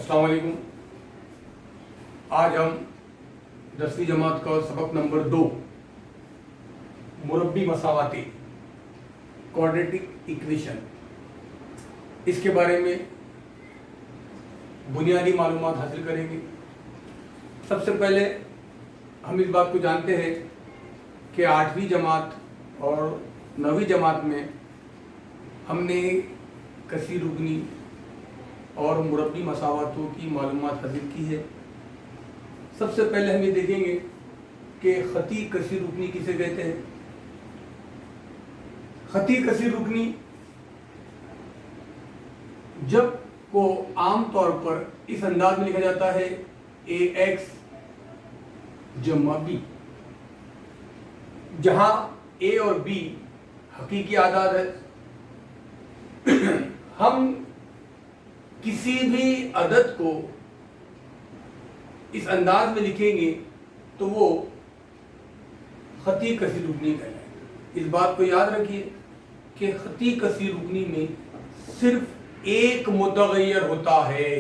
अस्सलाम वालेकुम। आज हम 10वीं जमात का सबक नंबर 2 मुरब्बी मसावाती क्वाड्रेटिक इक्वेशन, इसके बारे में बुनियादी मालूमात हासिल करेंगे। सबसे पहले हम इस बात को जानते हैं कि 8वीं जमात और 9वीं जमात में हमने कसीर रुकनी और मुरब्बी मसावातों की मालूमात हासिल की है। सबसे पहले हम ये देखेंगे कि खती कसीर रुकनी किसे कहते हैं। खती कसीर रुकनी जब को आम तौर पर इस अंदाज में लिखा जाता है ax जमा b, जहां a और b हकीकी आदाद है। हम किसी भी अदद को इस अंदाज में लिखेंगे तो वो खती कसीर रुकनी कहलाएगा। इस बात को याद रखिए कि खती कसीर रुकनी में सिर्फ एक मुतगय्यर होता है,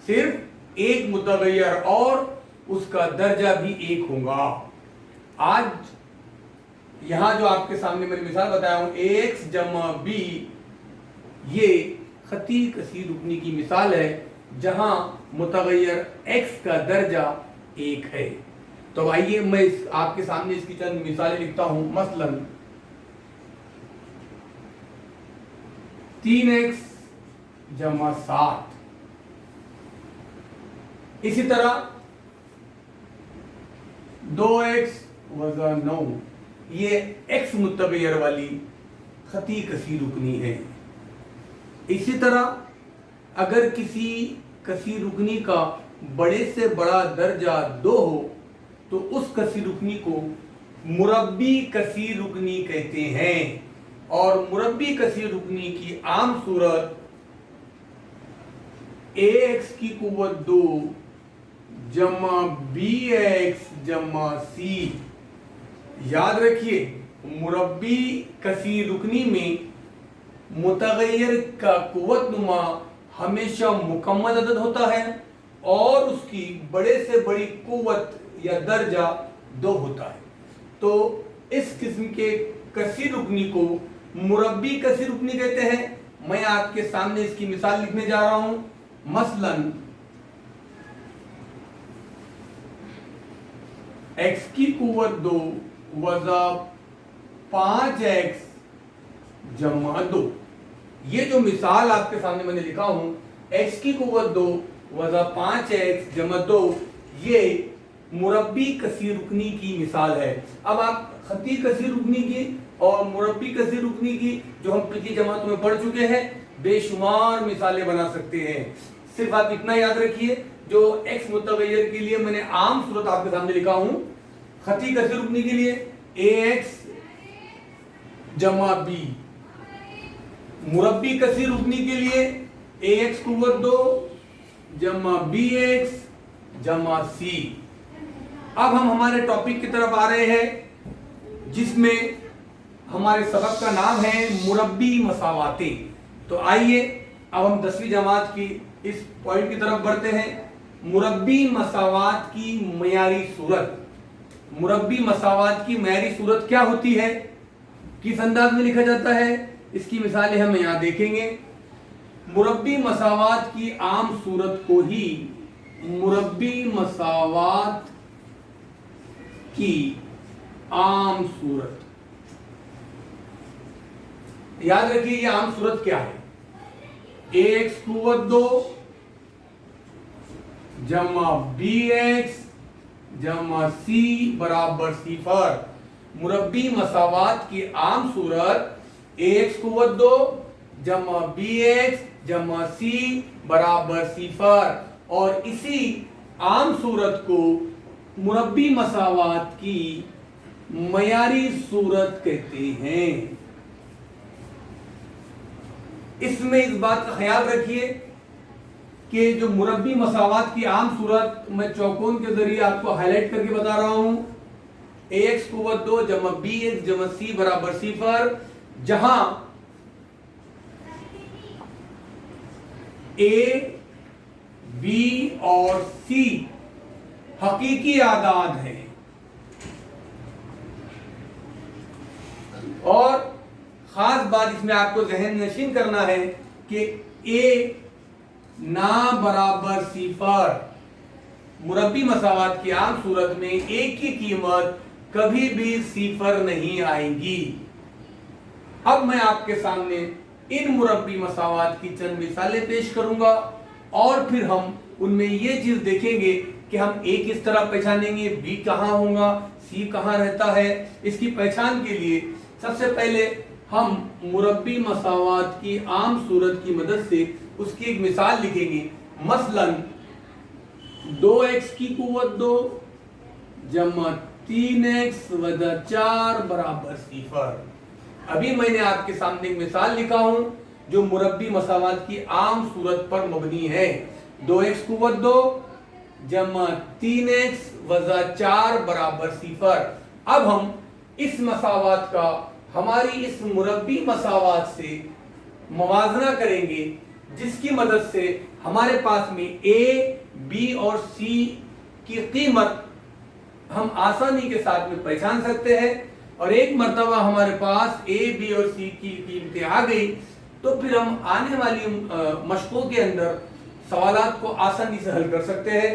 सिर्फ एक मुतगय्यर, और उसका दर्जा भी एक होगा। आज यहां जो आपके सामने मैंने मिसाल बताया हूं ax जमा b, ये खती कसीर रुकनी की मिसाल है जहां मुतगय्यर x का दर्जा एक है। तो आइए मैं आपके सामने इसकी चंद मिसालें लिखता हूं। मसलन 3x जमा 7, इसी तरह 2x वज़ा 9, ये x मुतगय्यर वाली खती कसीर रुकनी है। इसी तरह अगर किसी कसीर रुकनी का बड़े से बड़ा दर्जा 2 हो तो उस कसीर रुकनी को मुरब्बी कसीर रुकनी कहते हैं। और मुरब्बी कसीर रुकनी की आम सूरत ax की कुव्वत 2 जमा bx जमा c। याद रखिए, मुरब्बी कसीर रुकनी में मुतगय्यर का कुव्वत नुमा हमेशा मुकम्मल अदद होता है और उसकी बड़े से बड़ी कुव्वत या दर्जा 2 होता है। तो इस किस्म के कसीर रुकनी को मुरब्बी कसीर रुकनी कहते हैं। मैं आपके सामने इसकी मिसाल लिखने जा रहा हूं। मसलन x की कुव्वत 2 वज़ा 5x जमा 2, ये जो मिसाल आपके सामने मैंने लिखा हूं x की कुव्वत 2 वज़ा 5x जमा 2, ये मुरब्बी कसीर रुकनी की मिसाल है। अब आप खती कसीर रुकनी की और मुरब्बी कसीर रुकनी की, जो हम पिछली जमातों में पढ़ चुके हैं, बेशुमार मिसालें बना सकते हैं। सिर्फ आप इतना याद रखिए, जो x मुतगय्यर के लिए मैंने आम सूरत आपके सामने लिखा हूं, खती कसीर रुकनी के लिए ax जमा b, मुरब्बी कसीर रुकनी के लिए ax कुव्वत 2 जमा bx जमा c। अब हम हमारे टॉपिक की तरफ आ रहे हैं जिसमें हमारे सबक का नाम है मुरब्बी मसावाते। तो आइए अब हम 10वीं जमात की इस पॉइंट की तरफ बढ़ते हैं। मुरब्बी मसावात की मयारी सूरत। मुरब्बी मसावात की मयारी सूरत क्या होती है, किस अंदाज में लिखा जाता है, इसकी मिसालें हम यहां देखेंगे। मुरब्बी मसावात की आम सूरत को ही मुरब्बी मसावात की आम सूरत, याद रखिए ये आम सूरत क्या है। ax कुव्वत 2 जमा bx जमा c बराबर 0। मुरब्बी मसावात की आम सूरत ax कुव्वत 2 जमा bx जमा c बराबर 0, और इसी आम सूरत को मुरब्बी मसावात की मयारी सूरत कहते हैं। इसमें इस बात का ख्याल रखिए कि जो मुरब्बी मसावात की आम सूरत मैं चौकोन के जरिए आपको हाईलाइट करके बता रहा हूं, ax कुव्वत 2 जमा bx जमा c बराबर 0, जहां a B और C हकीकी आदाद हैं और खास बात इसमें आपको जहन नशीन करना है कि A ना बराबर सिफर मुरब्बी मसावात की आम सूरत में A की कीमत कभी भी सिफर नहीं आएगी। अब मैं आपके सामने इन मुरब्बी मसावात की चंद मिसालें पेश करूंगा और फिर हम उनमें ये चीज देखेंगे कि हम A किस तरह पहचानेंगे, B कहाँ होगा, C कहाँ रहता है। इसकी पहचान के लिए सबसे पहले हम मुरब्बी मसावात की आम सूरत की मदद से उसकी एक मिसाल लिखेंगे। मसलन 2x की कुव्वत 2 जमा 3x वजा 4 बराबर सिफर। अभी मैंने आपके सामने एक मिसाल लिखा हूं जो मुरब्बी मसावात की आम सूरत पर मबनी है। 2x कुव्वत 2 जमा 3x वजा 4 बराबर सिफर। अब हम इस मसावात का हमारी इस मुरब्बी मसावात से मुवाजना करेंगे जिसकी मदद से हमारे पास में A, B और C की कीमत हम आसानी के साथ में पहचान सकते हैं और एक मर्तबा हमारे पास A, B और C की कीमतें आ गई तो फिर हम आने वाली मशकों के अंदर सवालात को आसानी से हल कर सकते हैं।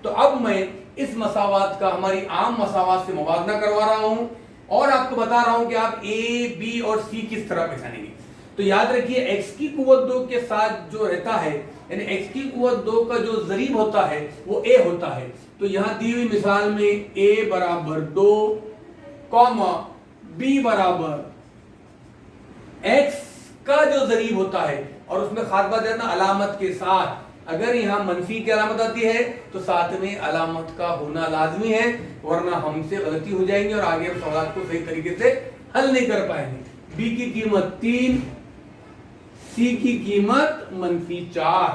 तो अब मैं इस मसावात का हमारी आम मसावात से मुवाजना करवा रहा हूं और आपको बता रहा हूं कि आप A, B और C किस तरह पहचानेंगे। तो याद रखिए x की कुव्वत 2 के साथ जो रहता है यानी x की कुव्वत 2 का जो जरीब होता है वो A होता है। तो यहां दी हुई मिसाल में A बराबर 2 कॉमा B बराबर x का जो जरीब होता है और उसमें खास बात है ना अलामत के साथ, अगर यहां मनफी की अलामत आती है तो साथ में अलामत का होना लाजमी है वरना हमसे गलती हो जाएंगे और आगे हम सवाल को सही तरीके से हल नहीं कर पाएंगे। B की कीमत 3, C की कीमत -4।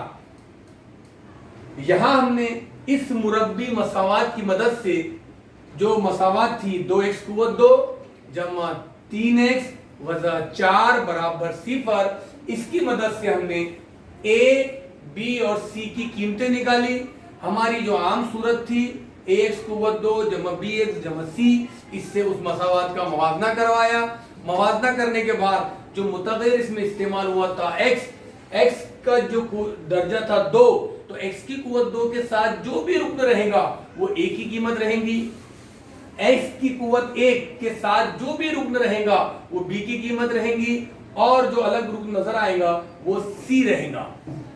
यहां हमने इस मुरब्बी मसावात की मदद से जो मसावात थी 2x कुव्वत 2 जमा 3x वजा 4 बराबर सिफर, इसकी मदद से हमने A, B और C की कीमतें निकाली। हमारी जो आम सूरत थी ax कुव्वत 2 जमा bx जमा c, इससे उस मसावात का मुवाजना करवाया। मुवाजना करने के बाद जो मुतग़य्यर इसमें इस्तेमाल हुआ था x का जो दर्जा था 2, तो x की कुव्वत 2 के साथ जो भी रुकन रहेगा वो a की कीमत रहेगी। x की कुव्वत 1 के साथ जो भी रुकन रहेगा वो b की कीमत रहेगी और जो अलग रुकन नजर आएगा वो c रहेगा।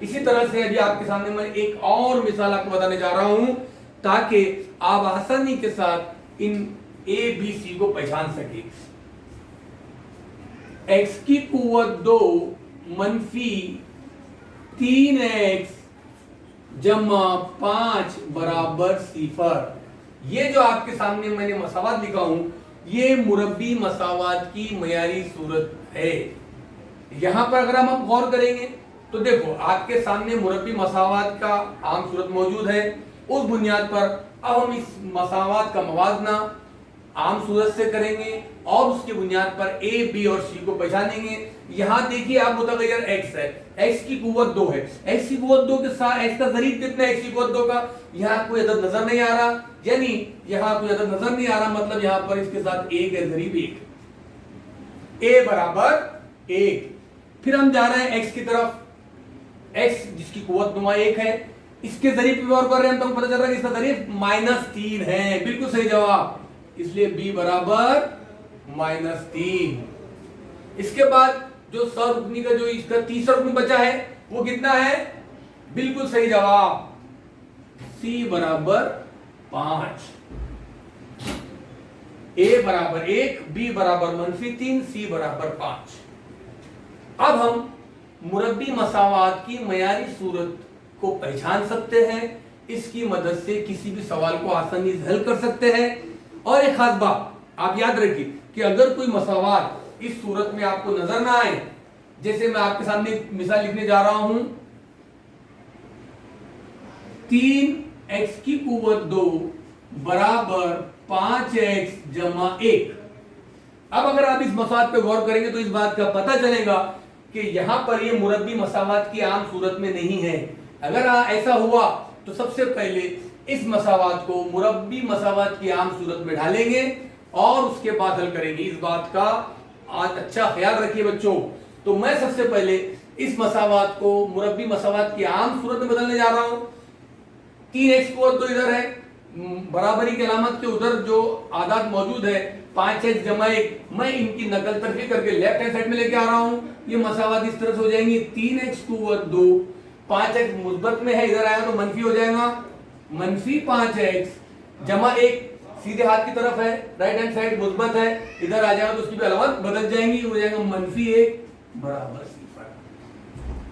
इसी तरह से अभी आपके सामने मैं एक और मिसाल आपको बताने जा रहा हूं ताकि आप आसानी के साथ इन a b c को पहचान सके। x की कुव्वत 2 मनफी 3x जमा 5 बराबर सिफर। ये जो आपके सामने मैंने मसावात लिखा हूं ये मुरब्बी मसावात की मयारी सूरत है। यहां पर अगर हम गौर करेंगे तो देखो आपके सामने मुरब्बी मसावात का आम सूरत मौजूद है। उस बुनियाद पर अब हम इस मसावात का मुवाजना आम सूरत से करेंगे और उसकी बुनियाद पर a, b और c को पहचानेंगे। यहां देखिए आप मुतग़य्यर x है, x की कुव्वत 2 है, x की कुव्वत 2 के साथ x का ज़रीब कितना है, x की कुव्वत 2 का यहां कोई अदद नजर नहीं आ रहा, यानी यहां कोई अदद नजर नहीं आ रहा, मतलब यहां पर इसके साथ a का ज़रीब 1, a बराबर 1। फिर हम जा रहे हैं x की तरफ, x जिसकी कुव्वत नुमा 1 है, इसके ज़रीब पे गौर कर रहे हैं तो पता चल रहा है कि इसका ज़रीब -3 है। बिल्कुल सही जवाब, इसलिए b बराबर -3। इसके बाद जो रुकनी का जो इसका तीसरा रुकन बचा है वो कितना है, बिल्कुल सही जवाब, c बराबर 5। a बराबर 1, b बराबर -3, c बराबर 5। अब हम मुरब्बी मसावात की मयारी सूरत को पहचान सकते हैं, इसकी मदद से किसी भी सवाल को आसानी से हल कर सकते हैं। और एक खास बात आप याद रखिए कि अगर कोई मसावात इस सूरत में आपको नजर ना आए, जैसे मैं आपके सामने एक मिसाल लिखने जा रहा हूं, 3x की कुव्वत 2 बराबर 5x जमा 1। अब अगर आप इस मसावात पे गौर करेंगे तो इस बात का पता चलेगा कि यहां पर ये मुरब्बी मसावात की आम सूरत में नहीं है, अगर ऐसा हुआ तो सबसे पहले इस मसावात को मुरब्बी मसावात की आम सूरत में ढालेंगे और उसके बाद हल करेंगे। इस बात का आज अच्छा ख्याल रखिए बच्चों। तो मैं सबसे पहले इस मसावात को मुरब्बी मसावात की आम सूरत में बदलने जा रहा हूं। 3x² तो इधर है, बराबरी की अलामत के उधर जो आदात मौजूद है 5x जमा 1, मैं इनकी नकल तरफी करके लेफ्ट हैंड साइड में लेके आ रहा हूं। ये मसावात इस तरह से हो जाएंगी 3x², 5x मुस्बत में है, इधर आया तो मनफी हो जाएगा, मनफी 5x जमा 1 सीधे हाथ की तरफ है, राइट हैंड साइड मुस्बत है, इधर आ जाएगा तो उसकी भी अलामत बदल जाएंगी, हो जाएगा -1 बराबर 0।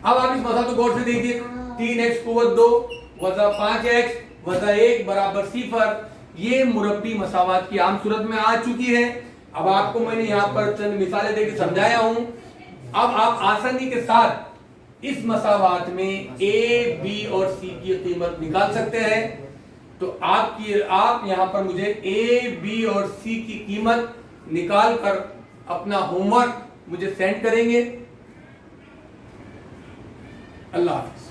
अब आप इस मसाला को गौर से देखिए, 3x² वजा 5x वजा 1 बराबर 0। ये मुरब्बी मसावात की आम सूरत में आ चुकी है। अब आपको मैंने यहाँ पर चंद मिसालें देकर समझाया हूं। अब आप आसानी के साथ इस मसावात में a, b और c की कीमत निकाल सकते हैं। तो आप यहाँ पर मुझे a, b और c की कीमत निकाल कर अपना होमवर्क मुझे सेंड करेंगे। अल्लाह हाफ़िज़।